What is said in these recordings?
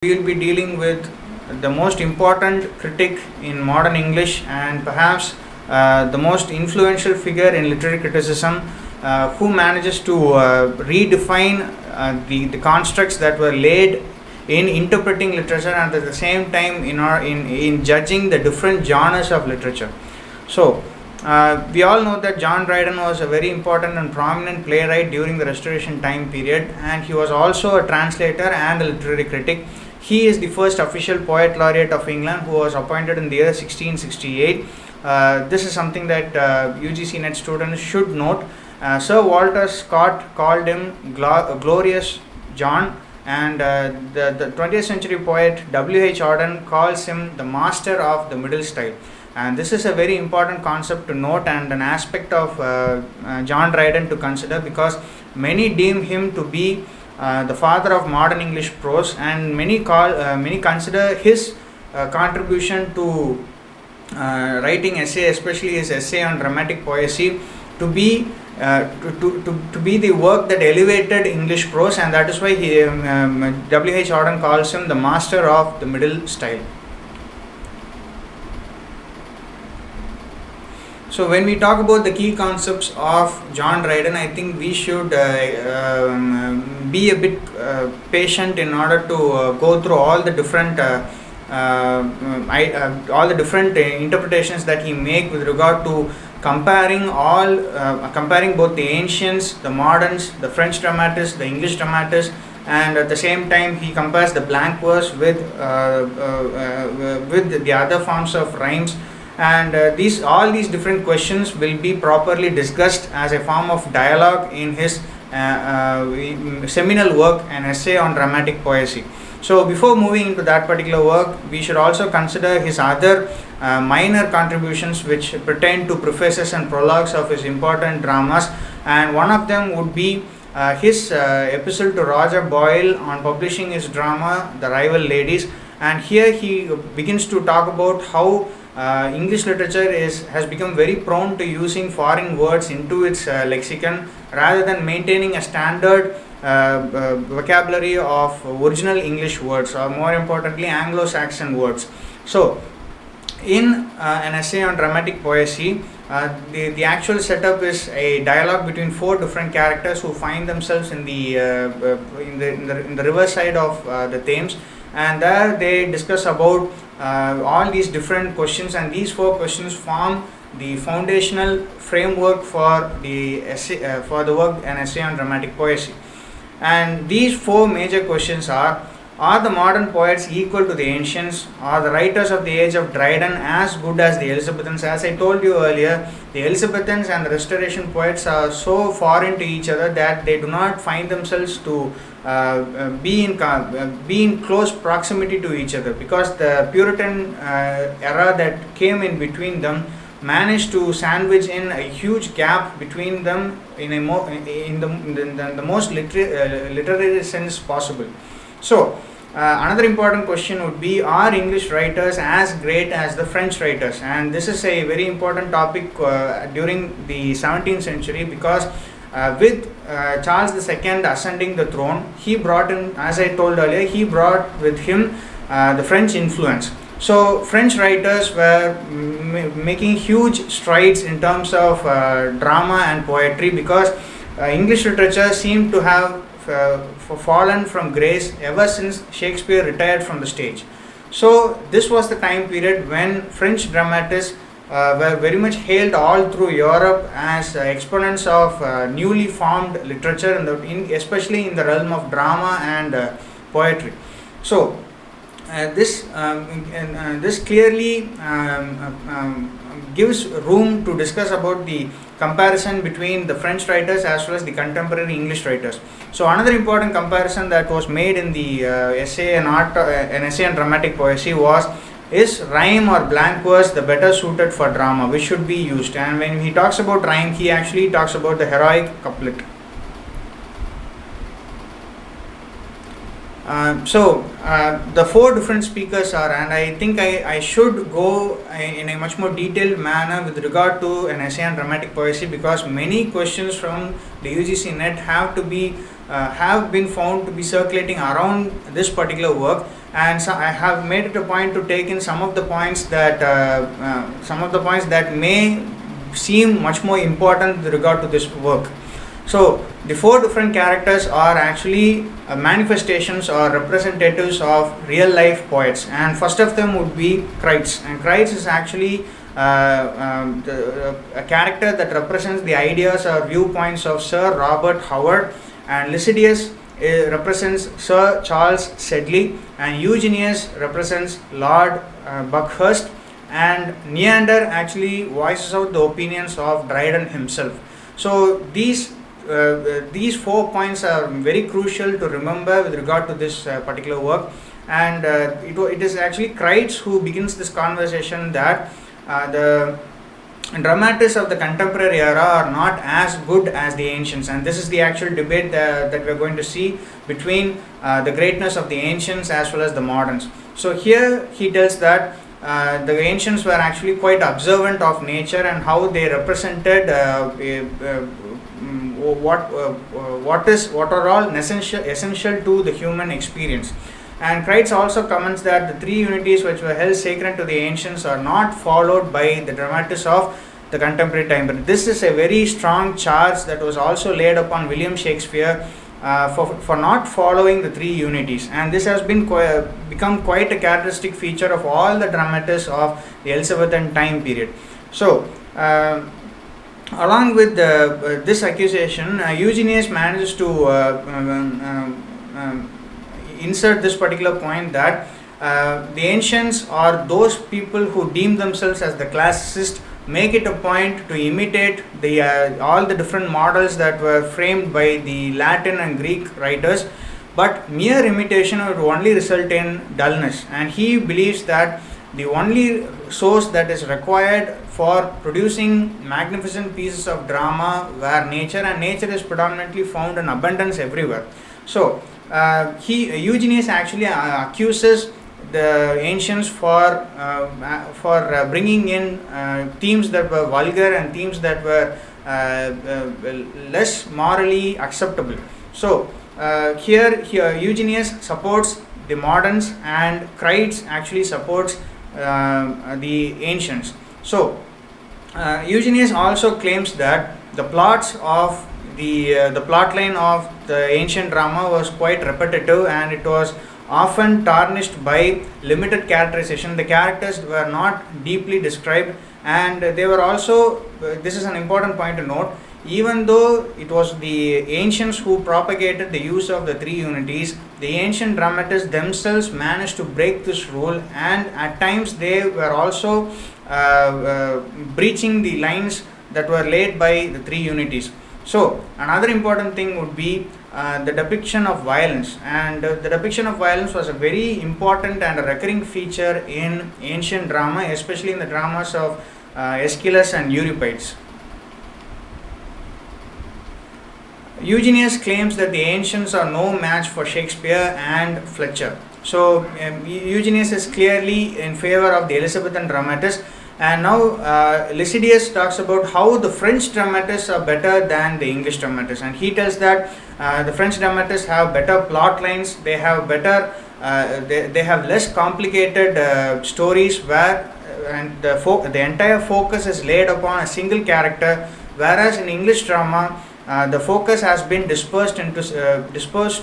we will be dealing with the most important critic in modern English and perhaps the most influential figure in literary criticism, who manages to redefine the constructs that were laid in interpreting literature and at the same time in judging the different genres of literature. So, we all know that John Dryden was a very important and prominent playwright during the Restoration time period, and he was also a translator and a literary critic. He is the first official poet laureate of England who was appointed in the year 1668. This is something that UGC NET students should note. Sir Walter Scott called him Glorious John, and the 20th century poet W.H. Auden calls him the master of the middle style. And this is a very important concept to note and an aspect of John Dryden to consider, because many deem him to be the father of modern English prose, and many consider his contribution to writing essay, especially his essay on dramatic poesy, to be the work that elevated English prose, and that is why W.H. Auden calls him the master of the middle style. So when we talk about the key concepts of John Dryden, I think we should be a bit patient in order to go through all the different interpretations that he make with regard to comparing both the ancients, the moderns, the French dramatists, the English dramatists, and at the same time he compares the blank verse with the other forms of rhymes. And all these different questions will be properly discussed as a form of dialogue in his seminal work, An Essay on Dramatic Poesy. So before moving into that particular work, we should also consider his other minor contributions which pertain to prefaces and prologues of his important dramas, and one of them would be his epistle to Roger Boyle on publishing his drama The Rival Ladies. And here he begins to talk about how English literature has become very prone to using foreign words into its lexicon rather than maintaining a standard vocabulary of original English words, or more importantly Anglo-Saxon words. So in An Essay on Dramatic Poesy, the actual setup is a dialogue between four different characters who find themselves in the riverside of the Thames, and there they discuss about all these different questions, and these four questions form the foundational framework for the essay, for the work An Essay on Dramatic Poesy. And these four major questions are the modern poets equal to the ancients? Are the writers of the age of Dryden as good as the Elizabethans? As I told you earlier, the Elizabethans and the Restoration poets are so foreign to each other that they do not find themselves to be in close proximity to each other, because the Puritan era that came in between them managed to sandwich in a huge gap between them in the most literary sense possible. So another important question would be, are English writers as great as the French writers? And this is a very important topic during the 17th century, because with Charles II ascending the throne, he brought in, as I told earlier, he brought with him the French influence. So French writers were making huge strides in terms of drama and poetry, because English literature seemed to have fallen from grace ever since Shakespeare retired from the stage. So this was the time period when French dramatists were very much hailed all through Europe as exponents of newly formed literature, especially in the realm of drama and poetry. So this clearly gives room to discuss about the comparison between the French writers as well as the contemporary English writers. So another important comparison that was made in the essay An Essay on Dramatic Poesy was, is rhyme or blank verse the better suited for drama, which should be used? And when he talks about rhyme, he actually talks about the heroic couplet. The four different speakers are, and I think I should go in a much more detailed manner with regard to An Essay on Dramatic Poesy, because many questions from the UGC NET have been found to be circulating around this particular work, and so I have made it a point to take in some of the points that may seem much more important with regard to this work. So the four different characters are actually manifestations or representatives of real life poets, and first of them would be Kreitz, and Kreitz is actually a character that represents the ideas or viewpoints of Sir Robert Howard, and Lycidius represents Sir Charles Sedley, and Eugenius represents Lord Buckhurst, and Neander actually voices out the opinions of Dryden himself. So these 4 points are very crucial to remember with regard to this particular work, and it is actually Kreitz who begins this conversation that the dramatists of the contemporary era are not as good as the ancients, and this is the actual debate that we are going to see between the greatness of the ancients as well as the moderns. So here he tells that the ancients were actually quite observant of nature and how they represented what are all essential to the human experience. And Kreitz also comments that the three unities which were held sacred to the ancients are not followed by the dramatists of the contemporary time. But this is a very strong charge that was also laid upon William Shakespeare for not following the three unities, and this has become quite a characteristic feature of all the dramatists of the Elizabethan time period. So along with this accusation, Eugenius manages to insert this particular point that the ancients are those people who deem themselves as the classicists, make it a point to imitate all the different models that were framed by the Latin and Greek writers, but mere imitation would only result in dullness, and he believes that the only source that is required for producing magnificent pieces of drama were nature, and nature is predominantly found in abundance everywhere. So Eugenius actually accuses the ancients for bringing in themes that were vulgar and themes that were less morally acceptable. So here Eugenius supports the moderns, and Kreitz actually supports the ancients. So Eugenius also claims that the plots of the plot line of the ancient drama was quite repetitive, and it was often tarnished by limited characterization. The characters were not deeply described, and they were also, this is an important point to note, even though it was the ancients who propagated the use of the three unities, the ancient dramatists themselves managed to break this rule, and at times they were also breaching the lines that were laid by the three unities. So another important thing would be the depiction of violence, and the depiction of violence was a very important and a recurring feature in ancient drama, especially in the dramas of Aeschylus and Euripides. Eugenius claims that the ancients are no match for Shakespeare and Fletcher. So Eugenius is clearly in favor of the Elizabethan dramatists. And now Lycidius talks about how the French dramatists are better than the English dramatists, and he tells that the French dramatists have better plot lines, they have better, they have less complicated stories where and the entire focus is laid upon a single character, whereas in English drama the focus has been dispersed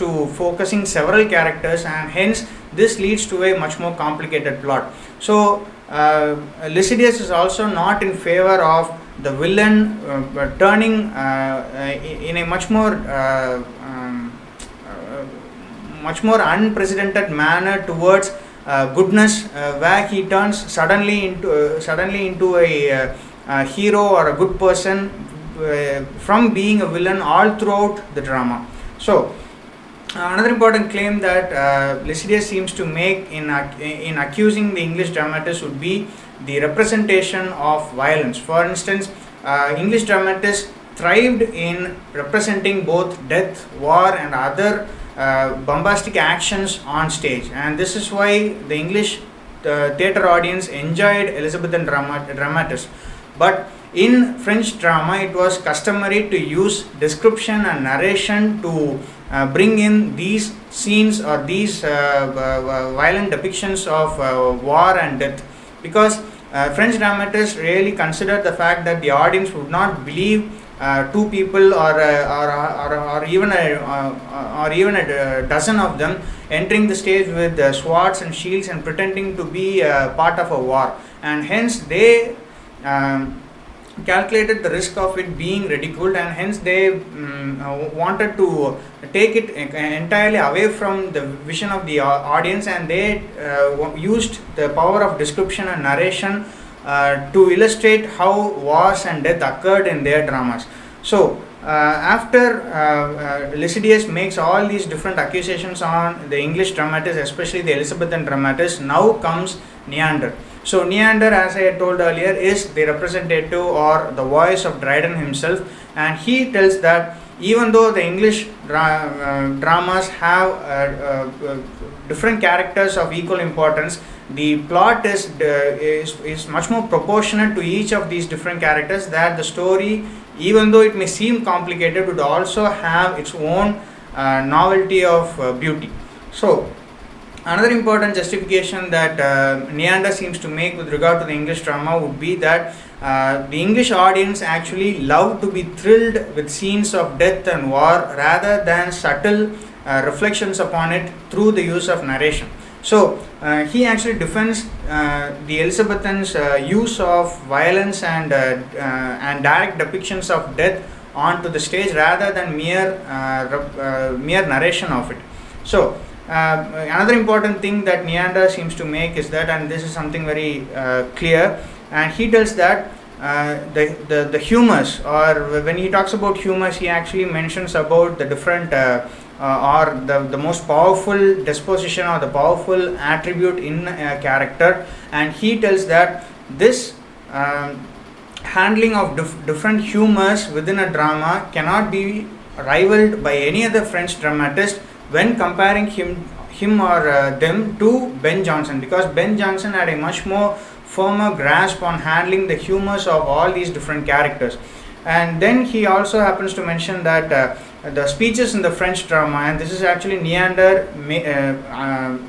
to focusing several characters, and hence this leads to a much more complicated plot. So Lycidius is also not in favor of the villain turning in a much more unprecedented manner towards goodness, where he turns suddenly into a hero or a good person from being a villain all throughout the drama. So another important claim that Lycidius seems to make in accusing the English dramatists would be the representation of violence. For instance, English dramatists thrived in representing both death, war, and other bombastic actions on stage, and this is why the English theatre audience enjoyed Elizabethan dramatists. But in French drama, it was customary to use description and narration to bring in these scenes or these violent depictions of war and death, because French dramatists really considered the fact that the audience would not believe two people or even a dozen of them entering the stage with swords and shields and pretending to be part of a war, and hence they calculated the risk of it being ridiculed, and hence they wanted to take it entirely away from the vision of the audience, and they used the power of description and narration to illustrate how wars and death occurred in their dramas. So after Lycidius makes all these different accusations on the English dramatists, especially the Elizabethan dramatists, now comes Neander. So Neander, as I had told earlier, is the representative or the voice of Dryden himself, and he tells that even though the English dramas have different characters of equal importance, the plot is much more proportionate to each of these different characters, that the story, even though it may seem complicated, would also have its own novelty of beauty. So another important justification that Neander seems to make with regard to the English drama would be that the English audience actually love to be thrilled with scenes of death and war rather than subtle reflections upon it through the use of narration. So he actually defends the Elizabethans' use of violence and direct depictions of death onto the stage rather than mere narration of it. So another important thing that Neander seems to make is that, and this is something very clear, and he tells that the humors, or when he talks about humors, he actually mentions about the different or the most powerful disposition or the powerful attribute in a character, and he tells that this handling of different humors within a drama cannot be rivaled by any other French dramatist when comparing him or them to Ben Jonson, because Ben Jonson had a much more firmer grasp on handling the humors of all these different characters. And then he also happens to mention that the speeches in the French drama, and this is actually Neander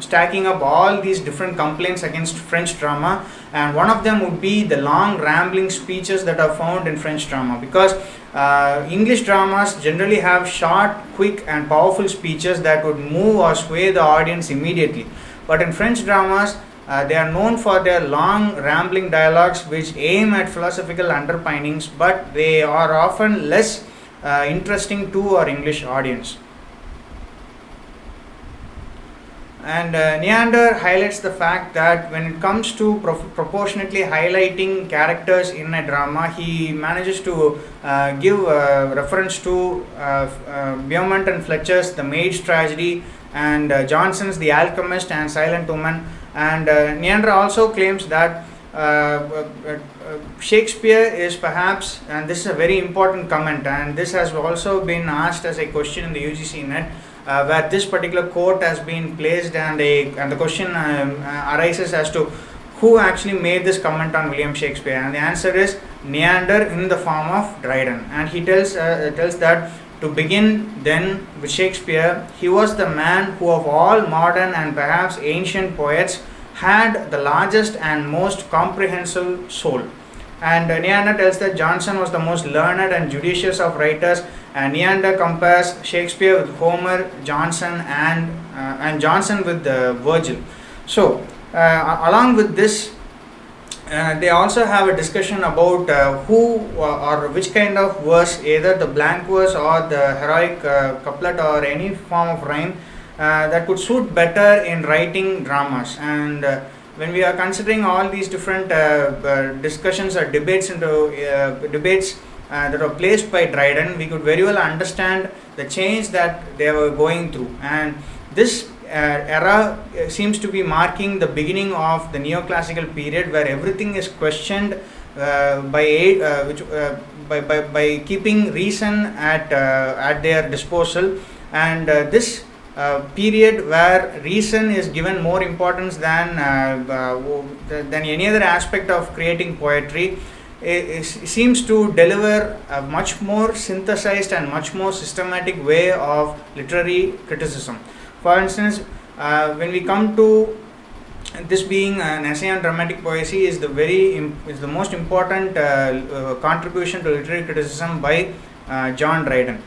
stacking up all these different complaints against French drama, and one of them would be the long rambling speeches that are found in French drama, because English dramas generally have short, quick and powerful speeches that would move or sway the audience immediately, but in French dramas they are known for their long rambling dialogues which aim at philosophical underpinnings, but they are often less interesting to our English audience. And Neander highlights the fact that when it comes to proportionately highlighting characters in a drama, he manages to give reference to Beaumont and Fletcher's The Maid's Tragedy, and Johnson's The Alchemist and Silent Woman. And Neander also claims that Shakespeare is perhaps, and this is a very important comment, and this has also been asked as a question in the UGC net, where this particular quote has been placed, and the question arises as to who actually made this comment on William Shakespeare, and the answer is Neander in the form of Dryden. And he tells that to begin then with Shakespeare, he was the man who of all modern and perhaps ancient poets had the largest and most comprehensive soul. And Neander tells that Jonson was the most learned and judicious of writers, and Neander compares Shakespeare with Homer, Jonson and Jonson with Virgil. So along with this, they also have a discussion about who or which kind of verse, either the blank verse or the heroic couplet or any form of rhyme that would suit better in writing dramas. And when we are considering all these different discussions or debates that were placed by Dryden, we could very well understand the change that they were going through. And this era seems to be marking the beginning of the neoclassical period, where everything is questioned by keeping reason at their disposal, and this period where reason is given more importance than any other aspect of creating poetry seems to deliver a much more synthesized and much more systematic way of literary criticism. For instance, when we come to this being an essay on dramatic poesy is the most important contribution to literary criticism by John Dryden.